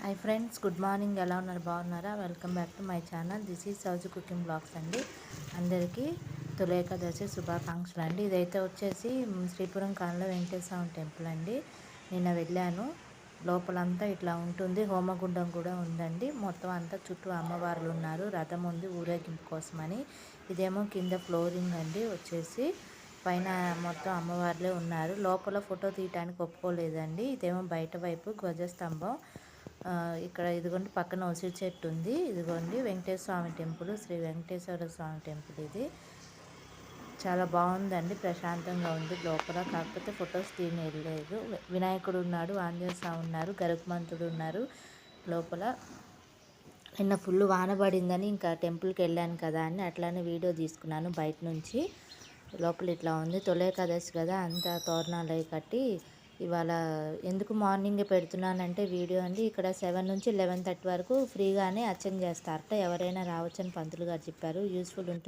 Hi friends, good morning. ఎలా ఉన్నారు? బాగున్నారా? Welcome back to my channel. This is Souju cooking blogs అండి. అందరికీ తొలి ఏకాదశి శుభాకాంక్షలు అండి. ఇదైతే వచ్చేసి శ్రీపురం కాలంలో వెంకటేశ్వర స్వామి టెంపుల్ అండి. నిన్న వెళ్ళాను. లోపలంతా ఇట్లా ఉంటుంది. హోమగుండం కూడా ఉందండి. మొత్తం అంతా చుట్టూ అమ్మవార్లు ఉన్నారు. రథం ఉంది ఊరేగింపు కోసమని. ఇదేమో కింద ఫ్లోరింగ్ అండి. వచ్చేసి పైన మొత్తం అమ్మవార్లే ఉన్నారు. లోపల ఫోటో తీయటానికి ఒప్పుకోలేదండి. ఇదేమో బయట వైపు ధ్వజస్తంభం. ఇక్కడ ఇదిగోండి పక్కన ఉసిరి చెట్టు ఉంది. ఇదిగోండి వెంకటేశ్వర స్వామి టెంపుల్, శ్రీ వెంకటేశ్వర స్వామి టెంపుల్. ఇది చాలా బాగుందండి, ప్రశాంతంగా ఉంది లోపల. కాకపోతే ఫొటోస్ తీయలేదు. వినాయకుడు ఉన్నాడు, ఆంజనేయ స్వామి ఉన్నారు, గరుత్మంతుడు ఉన్నారు లోపల. నిన్న ఫుల్ వాన పడిందని ఇంకా టెంపుల్కి వెళ్ళాను కదా అని అట్లానే వీడియో తీసుకున్నాను బయట నుంచి. లోపల ఇట్లా ఉంది. తొలి ఏకాదశి కదా, అంతా తోరణాలు అవి కట్టి ఇవాళ ఎందుకు మార్నింగే పెడుతున్నానంటే వీడియో అండి, ఇక్కడ 7 నుంచి 11:30 వరకు ఫ్రీగానే అర్చన చేస్తారట. ఎవరైనా రావచ్చని పంతులు గారు చెప్పారు. యూస్ఫుల్ ఉంటుంది.